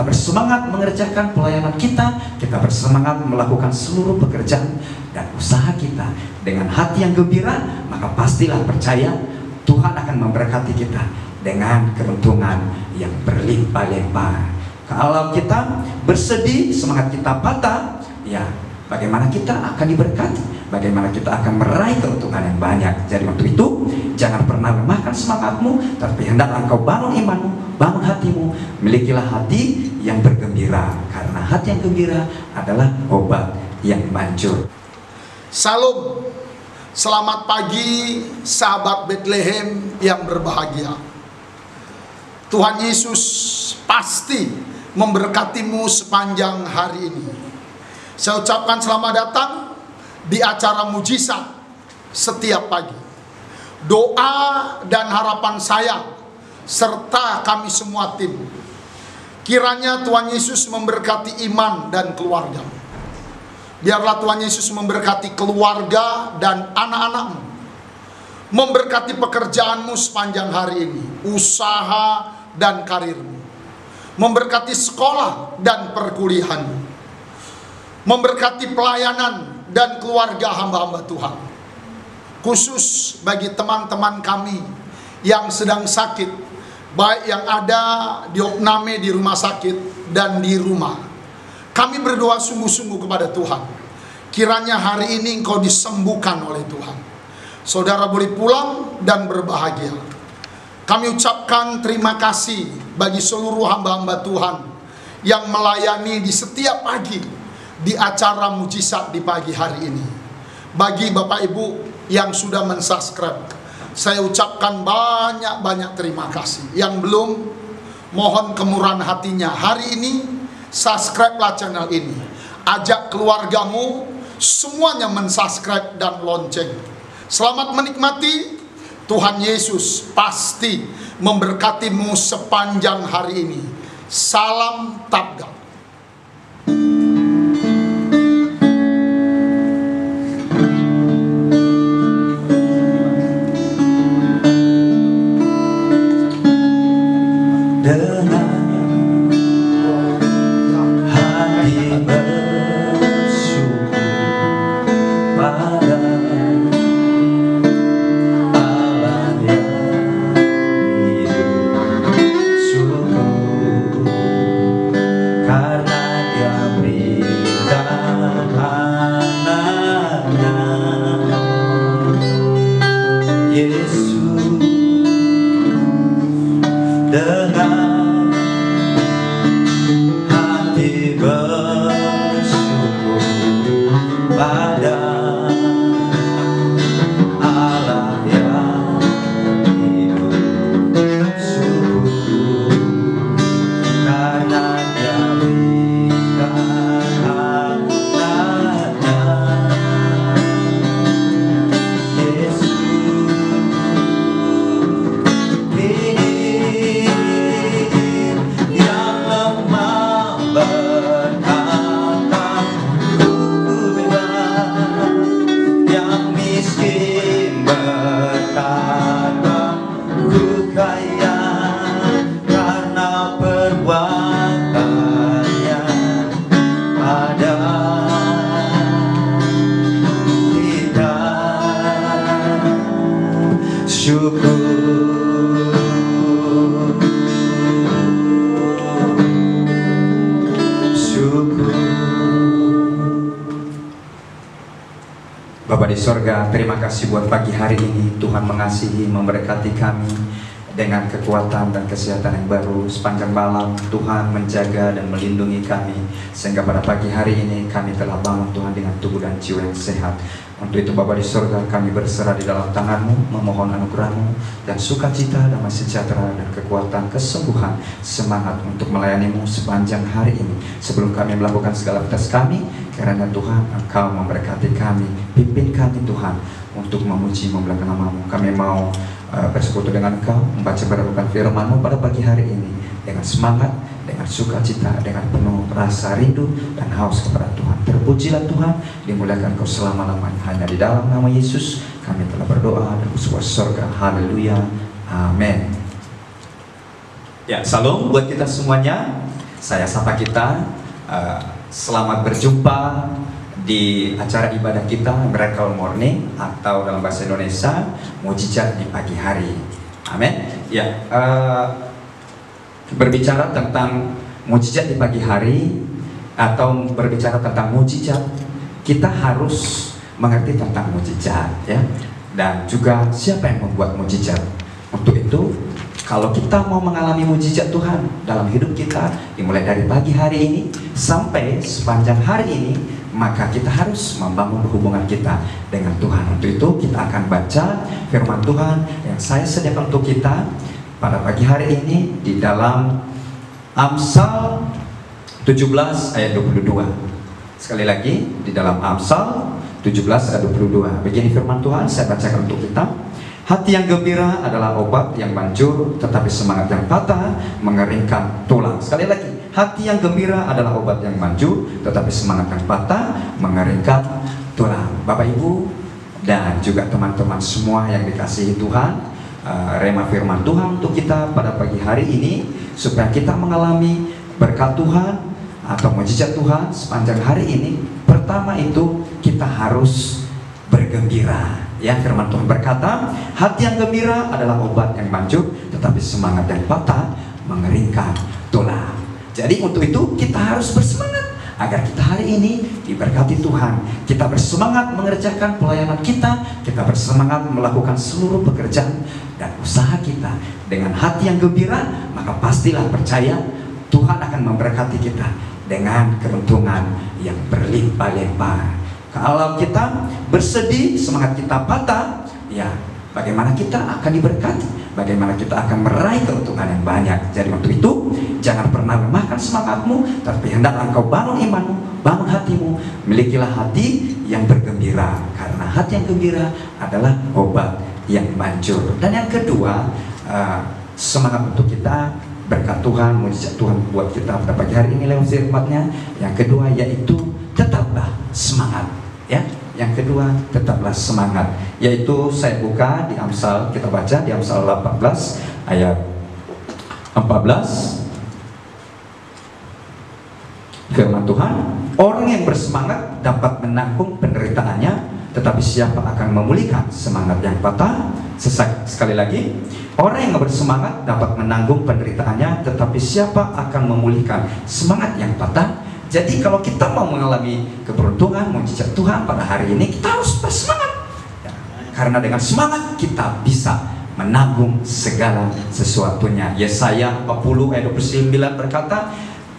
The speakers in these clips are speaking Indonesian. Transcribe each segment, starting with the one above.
kita bersemangat mengerjakan pelayanan kita bersemangat melakukan seluruh pekerjaan dan usaha kita dengan hati yang gembira, maka pastilah percaya Tuhan akan memberkati kita dengan keuntungan yang berlimpah-limpah. Kalau kita bersedih, semangat kita patah, ya bagaimana kita akan diberkati, bagaimana kita akan meraih keuntungan yang banyak. Jadi untuk itu jangan pernah lemahkan semangatmu, tapi hendaklah engkau bangun imanmu, bangun hatimu, milikilah hati yang bergembira, karena hati yang gembira adalah obat yang manjur. Salam, selamat pagi sahabat Bethlehem yang berbahagia. Tuhan Yesus pasti memberkatimu sepanjang hari ini. Saya ucapkan selamat datang di acara mujizat setiap pagi. Doa dan harapan saya serta kami semua tim, kiranya Tuhan Yesus memberkati iman dan keluarga. Biarlah Tuhan Yesus memberkati keluarga dan anak-anakmu, memberkati pekerjaanmu sepanjang hari ini, usaha dan karirmu, memberkati sekolah dan perkuliahanmu, memberkati pelayanan dan keluarga hamba-hamba Tuhan. Khusus bagi teman-teman kami yang sedang sakit, baik yang ada di opname di rumah sakit dan di rumah, kami berdoa sungguh-sungguh kepada Tuhan, kiranya hari ini engkau disembuhkan oleh Tuhan. Saudara boleh pulang dan berbahagia. Kami ucapkan terima kasih bagi seluruh hamba-hamba Tuhan yang melayani di setiap pagi di acara mujizat di pagi hari ini. Bagi Bapak Ibu yang sudah mensubscribe, saya ucapkan banyak-banyak terima kasih. Yang belum, mohon kemurahan hatinya, hari ini subscribe-lah channel ini. Ajak keluargamu semuanya mensubscribe dan lonceng. Selamat menikmati. Tuhan Yesus pasti memberkatimu sepanjang hari ini. Salam Tabga. Bapa di sorga, terima kasih buat pagi hari ini. Tuhan mengasihi, memberkati kami dengan kekuatan dan kesehatan yang baru. Sepanjang malam Tuhan menjaga dan melindungi kami, sehingga pada pagi hari ini kami telah bangun Tuhan dengan tubuh dan jiwa yang sehat. Untuk itu Bapa di sorga, kami berserah di dalam tangan-Mu, memohon anugerah-Mu dan sukacita, damai sejahtera dan kekuatan, kesembuhan, semangat untuk melayani-Mu sepanjang hari ini. Sebelum kami melakukan segala aktivitas kami, karena Tuhan Engkau memberkati kami, pimpin kami Tuhan untuk memuji memuliakan nama-Mu. Kami mau bersekutu dengan Engkau, membaca merenungkan firman-Mu pada pagi hari ini dengan semangat, dengan sukacita, dengan penuh rasa rindu dan haus kepada Tuhan. Terpujilah Tuhan, dimuliakan Engkau selama-lamanya. Hanya di dalam nama Yesus kami telah berdoa dan bersyukur surga. Haleluya, amin. Ya, salam buat kita semuanya. Saya sapa kita, selamat berjumpa di acara ibadah kita Miracle Morning, atau dalam bahasa Indonesia mujizat di pagi hari. Amin. Ya, berbicara tentang mujizat di pagi hari atau berbicara tentang mujizat, kita harus mengerti tentang mujizat, ya, dan juga siapa yang membuat mujizat. Untuk itu, kalau kita mau mengalami mujizat Tuhan dalam hidup kita, dimulai dari pagi hari ini sampai sepanjang hari ini, maka kita harus membangun hubungan kita dengan Tuhan. Untuk itu kita akan baca firman Tuhan yang saya sediakan untuk kita pada pagi hari ini di dalam Amsal 17 ayat 22. Sekali lagi, di dalam Amsal 17 ayat 22. Begini firman Tuhan, saya bacakan untuk kita. Hati yang gembira adalah obat yang manjur, tetapi semangat yang patah mengeringkan tulang. Sekali lagi, hati yang gembira adalah obat yang manjur, tetapi semangat yang patah mengeringkan tulang. Bapak Ibu dan juga teman-teman semua yang dikasihi Tuhan, rema firman Tuhan untuk kita pada pagi hari ini, supaya kita mengalami berkat Tuhan atau mujizat Tuhan sepanjang hari ini. Pertama itu kita harus bergembira. Ya, firman Tuhan berkata, hati yang gembira adalah obat yang manjur, tetapi semangat yang patah mengeringkan tulang. Jadi untuk itu kita harus bersemangat agar kita hari ini diberkati Tuhan. Kita bersemangat mengerjakan pelayanan kita, kita bersemangat melakukan seluruh pekerjaan dan usaha kita dengan hati yang gembira. Maka pastilah percaya Tuhan akan memberkati kita dengan keuntungan yang berlimpah-limpah. Kalau kita bersedih, semangat kita patah, ya bagaimana kita akan diberkati, bagaimana kita akan meraih keuntungan yang banyak. Jadi untuk itu jangan pernah lemahkan semangatmu, tapi hendaklah engkau bangun imanmu, bangun hatimu, milikilah hati yang bergembira, karena hati yang gembira adalah obat yang manjur. Dan yang kedua, semangat untuk kita berkat Tuhan, mujizat Tuhan buat kita pada pagi hari ini lewat firman-Nya. Yang kedua yaitu tetaplah semangat. Ya, yang kedua tetaplah semangat, yaitu saya buka di Amsal, kita baca di Amsal 18 ayat 14. Firman Tuhan, orang yang bersemangat dapat menanggung penderitaannya, tetapi siapa akan memulihkan semangat yang patah? Sekali lagi, orang yang bersemangat dapat menanggung penderitaannya, tetapi siapa akan memulihkan semangat yang patah? Jadi kalau kita mau mengalami keberuntungan, mujizat Tuhan pada hari ini, kita harus bersemangat. Ya, karena dengan semangat kita bisa menanggung segala sesuatunya. Yesaya 40 ayat 29 berkata,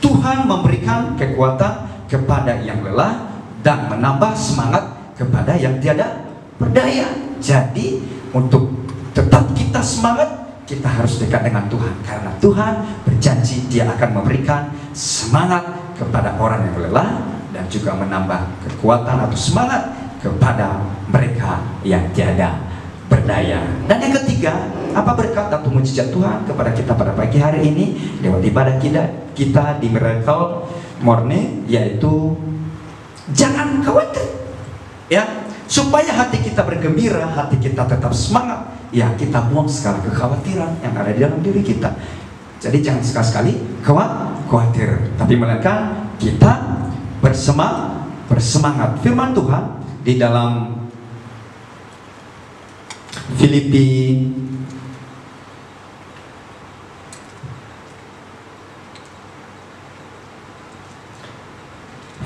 Tuhan memberikan kekuatan kepada yang lelah dan menambah semangat kepada yang tiada berdaya. Jadi untuk tetap kita semangat, kita harus dekat dengan Tuhan, karena Tuhan berjanji Dia akan memberikan semangat kepada orang yang lelah dan juga menambah kekuatan atau semangat kepada mereka yang tiada berdaya. Dan yang ketiga, apa berkat atau mujizat Tuhan kepada kita pada pagi hari ini lewat ibadah kita di Miracle Morning, yaitu jangan khawatir. Ya, supaya hati kita bergembira, hati kita tetap semangat, ya kita buang segala kekhawatiran yang ada di dalam diri kita. Jadi jangan sekali-sekali khawatir, tapi melainkan kita bersemangat. Firman Tuhan di dalam Filipi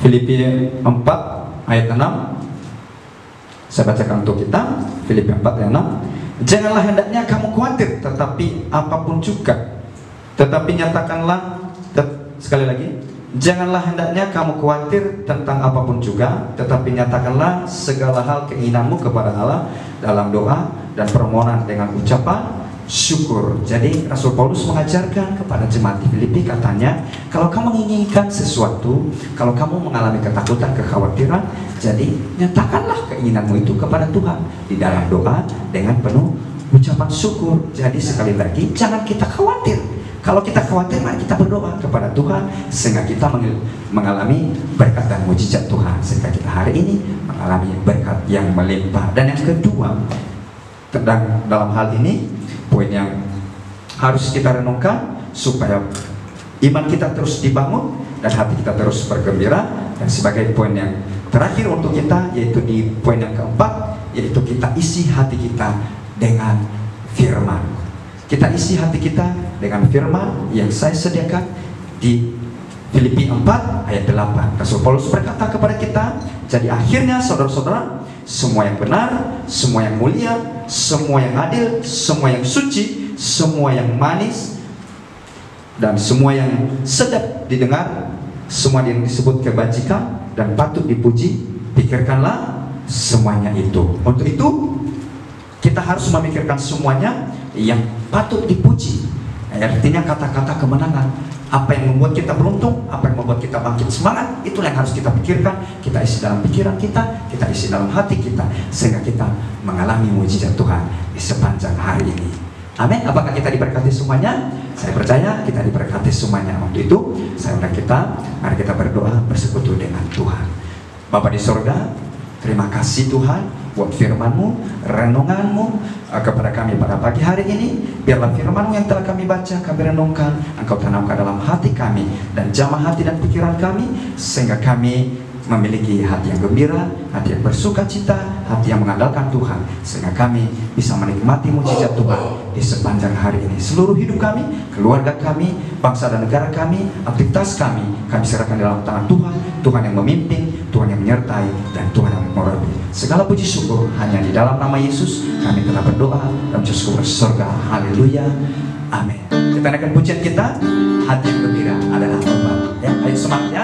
4 ayat 6. Saya bacakan untuk kita, Filipi 4 ayat 6. Janganlah hendaknya kamu khawatir, tetapi apapun juga, tetapi nyatakanlah, sekali lagi, janganlah hendaknya kamu khawatir tentang apapun juga, tetapi nyatakanlah segala hal keinginanmu kepada Allah dalam doa dan permohonan dengan ucapan syukur. Jadi Rasul Paulus mengajarkan kepada jemaat di Filipi, katanya, kalau kamu menginginkan sesuatu, kalau kamu mengalami ketakutan, kekhawatiran, jadi nyatakanlah keinginanmu itu kepada Tuhan di dalam doa dengan penuh ucapan syukur. Jadi sekali lagi, jangan kita khawatir. Kalau kita khawatir, mari kita berdoa kepada Tuhan sehingga kita mengalami berkat dan mujizat Tuhan, sehingga kita hari ini mengalami berkat yang melimpah. Dan yang kedua, dalam hal ini poin yang harus kita renungkan supaya iman kita terus dibangun dan hati kita terus bergembira. Dan sebagai poin yang terakhir untuk kita, yaitu di poin yang keempat, yaitu kita isi hati kita dengan firman. Kita isi hati kita dengan firman yang saya sediakan di Filipi 4 ayat 8. Rasul Paulus berkata kepada kita, jadi akhirnya saudara-saudara, semua yang benar, semua yang mulia, semua yang adil, semua yang suci, semua yang manis, dan semua yang sedap didengar, semua yang disebut kebajikan dan patut dipuji, pikirkanlah semuanya itu. Untuk itu kita harus memikirkan semuanya yang patut dipuji. Artinya kata-kata kemenangan, apa yang membuat kita beruntung, apa yang membuat kita bangkit semangat, itulah yang harus kita pikirkan, kita isi dalam pikiran kita isi dalam hati kita, sehingga kita mengalami mujizat Tuhan di sepanjang hari ini. Amin. Apakah kita diberkati semuanya? Saya percaya kita diberkati semuanya. Untuk itu saya undang kita, mari kita berdoa bersekutu dengan Tuhan. Bapa di sorga, terima kasih Tuhan buat firman-Mu, renungan-Mu kepada kami pada pagi hari ini. Biarlah firman-Mu yang telah kami baca, kami renungkan, Engkau tanamkan dalam hati kami dan jamah hati dan pikiran kami, sehingga kami memiliki hati yang gembira, hati yang bersuka cita, hati yang mengandalkan Tuhan, sehingga kami bisa menikmati mujizat Tuhan di sepanjang hari ini. Seluruh hidup kami, keluarga kami, bangsa dan negara kami, aktivitas kami serahkan dalam tangan Tuhan. Tuhan yang memimpin, Tuhan yang menyertai, dan Tuhan yang mengurapi. Segala puji syukur hanya di dalam nama Yesus kami telah berdoa dalam syukur surga. Haleluya, amin. Kita naikkan pujian kita, hati yang gembira adalah obat. Ya, ayo semangat ya.